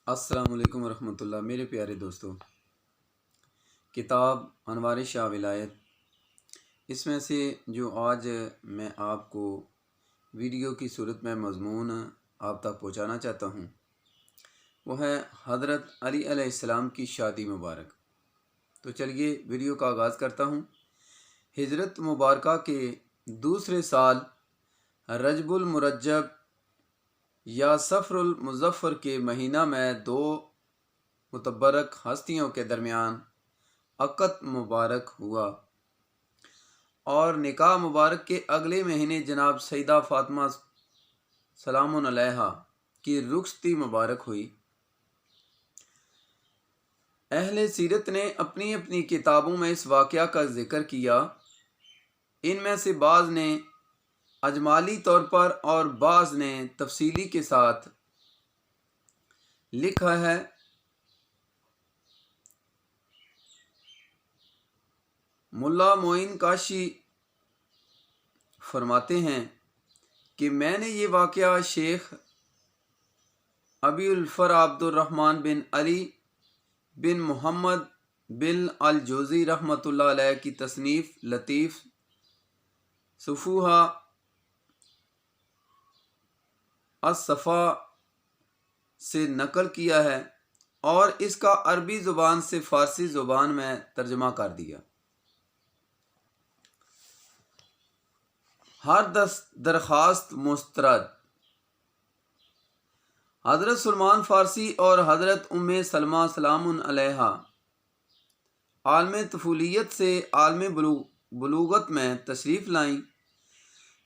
السلام علیکم ورحمۃ اللہ۔ میرے پیارے دوستو، کتاب انوار شاہ ولایت، اس میں سے جو آج میں آپ کو ویڈیو کی صورت میں مضمون آپ تک پہنچانا چاہتا ہوں وہ ہے حضرت علی علیہ السلام کی شادی مبارک۔ تو چلیے ویڈیو کا آغاز کرتا ہوں۔ ہجرت مبارکہ کے دوسرے سال رجب المرجب یا صفر المظفر کے مہینہ میں دو متبرک ہستیوں کے درمیان عقد مبارک ہوا اور نکاح مبارک کے اگلے مہینے جناب سیدہ فاطمہ سلام علیہا کی رخصتی مبارک ہوئی۔ اہل سیرت نے اپنی اپنی کتابوں میں اس واقعہ کا ذکر کیا۔ ان میں سے بعض نے اجمالی طور پر اور بعض نے تفصیلی کے ساتھ لکھا ہے۔ ملا معین کاشی فرماتے ہیں کہ میں نے یہ واقعہ شیخ ابی الفرا عبد الرحمن بن علی بن محمد بن الجوزی رحمۃ اللہ علیہ کی تصنیف لطیف صفوہ الصفا سے نقل کیا ہے اور اس کا عربی زبان سے فارسی زبان میں ترجمہ کر دیا۔ ہر درخواست مسترد۔ حضرت سلمان فارسی اور حضرت ام سلمہ سلام علیہا عالم طفولیت سے عالم بلوغت میں تشریف لائیں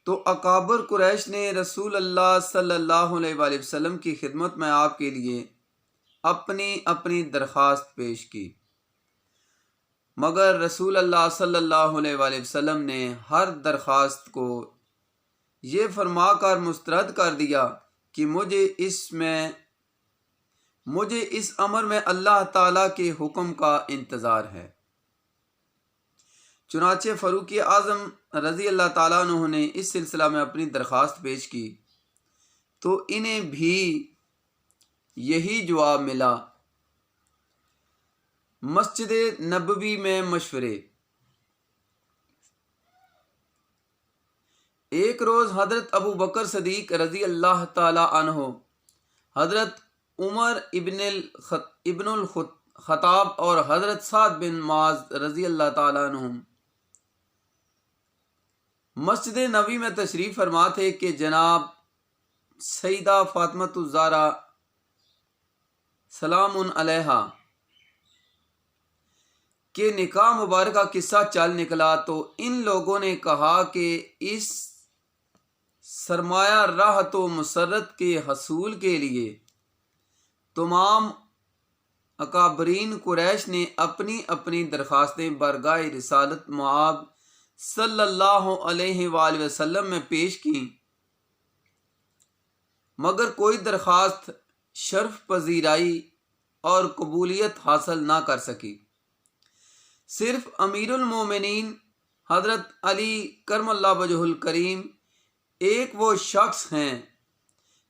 تو اکابر قریش نے رسول اللہ صلی اللہ علیہ وآلہ وسلم کی خدمت میں آپ کے لیے اپنی اپنی درخواست پیش کی، مگر رسول اللہ صلی اللہ علیہ وآلہ وسلم نے ہر درخواست کو یہ فرما کر مسترد کر دیا کہ مجھے اس امر میں اللہ تعالیٰ کے حکم کا انتظار ہے۔ چنانچہ فاروق اعظم رضی اللہ تعالیٰ عنہ نے اس سلسلہ میں اپنی درخواست پیش کی تو انہیں بھی یہی جواب ملا۔ مسجد نبوی میں مشورے۔ ایک روز حضرت ابو بکر صدیق رضی اللہ تعالیٰ عنہ، حضرت عمر ابن الخطاب اور حضرت سعد بن معاذ رضی اللہ تعالیٰ عنہ مسجد نبوی میں تشریف فرما تھے کہ جناب سیدہ فاطمہ الزہرا سلام علیہا کے نکاح مبارک کا قصہ چل نکلا تو ان لوگوں نے کہا کہ اس سرمایہ راحت و مسرت کے حصول کے لیے تمام اکابرین قریش نے اپنی اپنی درخواستیں برگاہ رسالت مآب صلی اللہ علیہ وآلہ وسلم میں پیش کی، مگر کوئی درخواست شرف پذیرائی اور قبولیت حاصل نہ کر سکی۔ صرف امیر المومنین حضرت علی کرم اللہ وجہہ الکریم ایک وہ شخص ہیں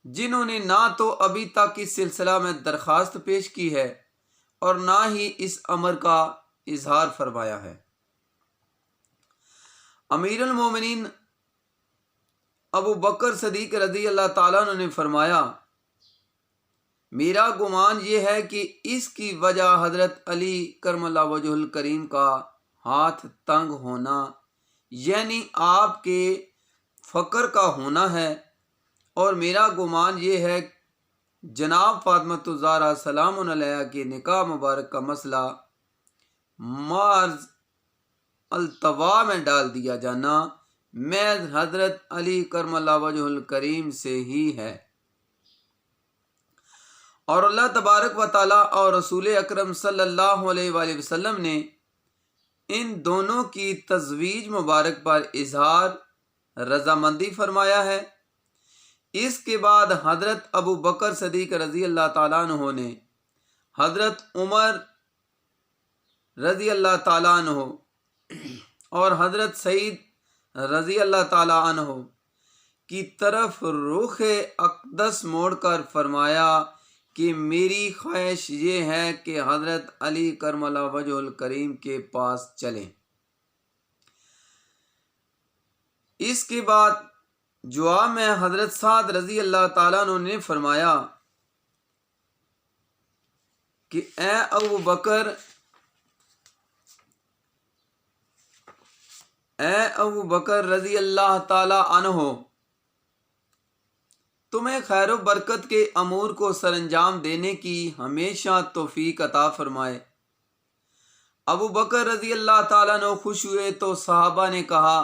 جنہوں نے نہ تو ابھی تک اس سلسلہ میں درخواست پیش کی ہے اور نہ ہی اس امر کا اظہار فرمایا ہے۔ امیر المومنین ابو بکر صدیق رضی اللہ تعالیٰ عنہ نے فرمایا، میرا گمان یہ ہے کہ اس کی وجہ حضرت علی کرم اللہ وجہ الکریم کا ہاتھ تنگ ہونا یعنی آپ کے فقر کا ہونا ہے، اور میرا گمان یہ ہے جناب فاطمہ الزہرا سلام علیہا کے نکاح مبارک کا مسئلہ معرض التوا میں ڈال دیا جانا محض حضرت علی کرم اللہ وجہ الکریم سے ہی ہے، اور اللہ تبارک و تعالیٰ اور رسول اکرم صلی اللہ علیہ وآلہ وسلم نے ان دونوں کی تزویج مبارک پر اظہار رضامندی فرمایا ہے۔ اس کے بعد حضرت ابو بکر صدیق رضی اللہ تعالیٰ عنہ نے حضرت عمر رضی اللہ تعالیٰ عنہ اور حضرت سعید رضی اللہ تعالیٰ عنہ کی طرف رخ اقدس موڑ کر فرمایا کہ میری خواہش یہ ہے کہ حضرت علی کرم اللہ وجہ الکریم کے پاس چلیں۔ اس کے بعد جواب میں حضرت سعد رضی اللہ تعالیٰ عنہ نے فرمایا کہ اے ابو بکر رضی اللہ تعالیٰ عنہ، تمہیں خیر و برکت کے امور کو سر انجام دینے کی ہمیشہ توفیق عطا فرمائے۔ ابو بکر رضی اللہ تعالیٰ عنہ خوش ہوئے تو صحابہ نے کہا،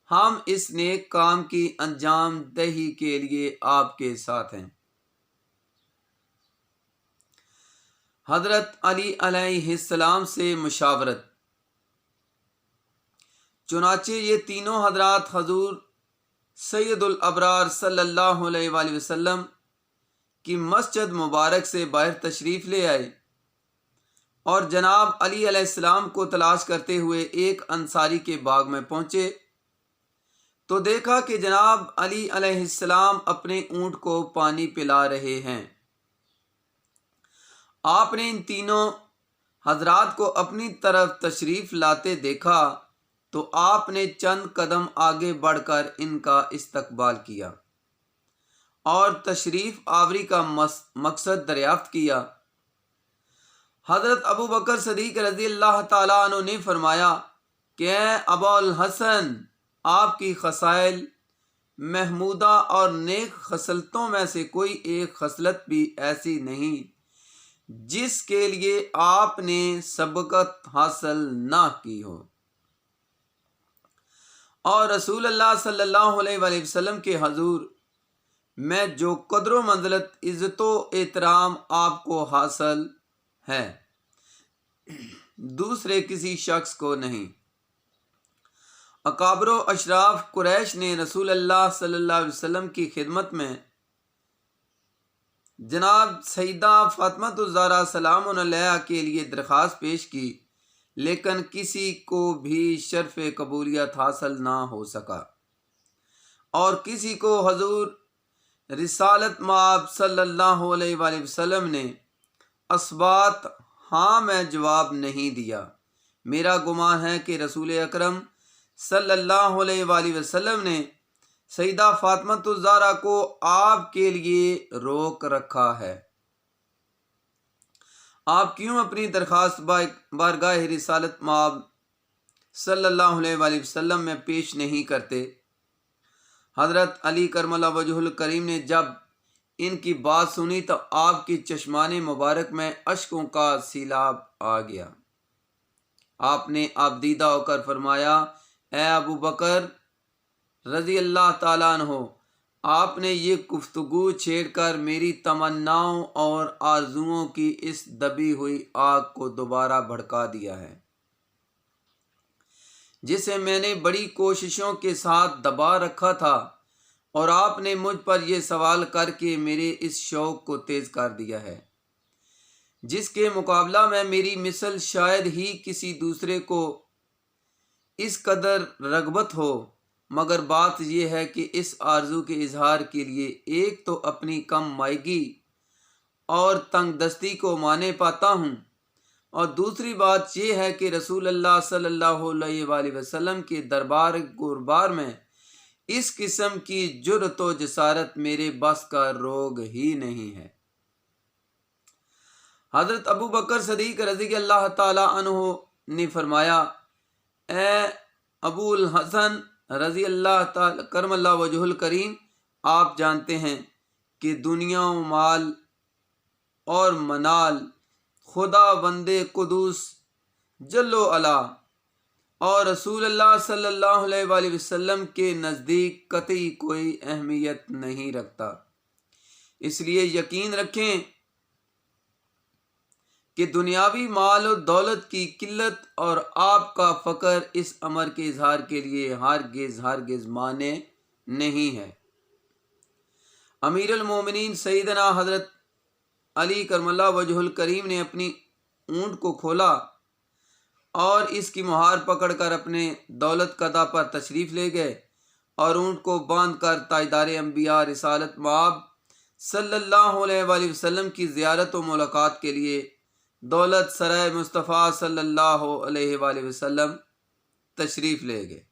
ہم اس نیک کام کی انجام دہی کے لیے آپ کے ساتھ ہیں۔ حضرت علی علیہ السلام سے مشاورت۔ چنانچہ یہ تینوں حضرات حضور سید الابرار صلی اللہ علیہ وآلہ وسلم کی مسجد مبارک سے باہر تشریف لے آئے اور جناب علی علیہ السلام کو تلاش کرتے ہوئے ایک انصاری کے باغ میں پہنچے تو دیکھا کہ جناب علی علیہ السلام اپنے اونٹ کو پانی پلا رہے ہیں۔ آپ نے ان تینوں حضرات کو اپنی طرف تشریف لاتے دیکھا تو آپ نے چند قدم آگے بڑھ کر ان کا استقبال کیا اور تشریف آوری کا مقصد دریافت کیا۔ حضرت ابو بکر صدیق رضی اللہ تعالیٰ عنہ نے فرمایا کہ اے ابا الحسن، آپ کی خصائل محمودہ اور نیک خصلتوں میں سے کوئی ایک خصلت بھی ایسی نہیں جس کے لیے آپ نے سبقت حاصل نہ کی ہو، اور رسول اللہ صلی اللہ علیہ وآلہ وسلم کے حضور میں جو قدر و منزلت، عزت و احترام آپ کو حاصل ہے دوسرے کسی شخص کو نہیں۔ اکابر و اشراف قریش نے رسول اللہ صلی اللہ علیہ وسلم کی خدمت میں جناب سیدہ فاطمہ الزہرا سلام علیہا کے لیے درخواست پیش کی، لیکن کسی کو بھی شرف قبولیت حاصل نہ ہو سکا اور کسی کو حضور رسالت مآب صلی اللہ علیہ وآلہ وسلم نے اثبات ہاں میں جواب نہیں دیا۔ میرا گمان ہے کہ رسول اکرم صلی اللہ علیہ وآلہ وسلم نے سیدہ فاطمہ الزہرا کو آپ کے لیے روک رکھا ہے۔ آپ کیوں اپنی درخواست بارگاہ رسالت مآب صلی اللہ علیہ وآلہ وسلم میں پیش نہیں کرتے؟ حضرت علی کرم اللہ وجہ الکریم نے جب ان کی بات سنی تو آپ کی چشمان مبارک میں اشکوں کا سیلاب آ گیا۔ آپ نے آبدیدہ ہو کر فرمایا، اے ابو بکر رضی اللہ تعالیٰ عنہ، آپ نے یہ گفتگو چھیڑ کر میری تمناؤں اور آرزوؤں کی اس دبی ہوئی آگ کو دوبارہ بھڑکا دیا ہے جسے میں نے بڑی کوششوں کے ساتھ دبا رکھا تھا، اور آپ نے مجھ پر یہ سوال کر کے میرے اس شوق کو تیز کر دیا ہے جس کے مقابلہ میں میری مثل شاید ہی کسی دوسرے کو اس قدر رغبت ہو، مگر بات یہ ہے کہ اس آرزو کے اظہار کے لیے ایک تو اپنی کم مائگی اور تنگ دستی کو مانے پاتا ہوں، اور دوسری بات یہ ہے کہ رسول اللہ صلی اللہ علیہ وآلہ وسلم کے دربار گوربار میں اس قسم کی جرأت و جسارت میرے بس کا روگ ہی نہیں ہے۔ حضرت ابو بکر صدیق رضی اللہ تعالی عنہ نے فرمایا، اے ابو الحسن رضی اللہ تعالی کرم اللہ وجہ الکریم، آپ جانتے ہیں کہ دنیا و مال اور منال خدا بندے قدوس جل و علا اور رسول اللہ صلی اللہ علیہ وآلہ وسلم کے نزدیک قطعی کوئی اہمیت نہیں رکھتا، اس لیے یقین رکھیں کہ دنیاوی مال و دولت کی قلت اور آپ کا فقر اس امر کے اظہار کے لیے ہرگز مانے نہیں ہے۔ امیر المومنین سیدنا حضرت علی کرم اللہ وجہ الکریم نے اپنی اونٹ کو کھولا اور اس کی مہار پکڑ کر اپنے دولت قدا پر تشریف لے گئے اور اونٹ کو باندھ کر تاجدار انبیاء رسالت مآب صلی اللہ علیہ وآلہ وسلم کی زیارت و ملاقات کے لیے دولت سرائے مصطفیٰ صلی اللہ علیہ وآلہ وسلم تشریف لے گئے۔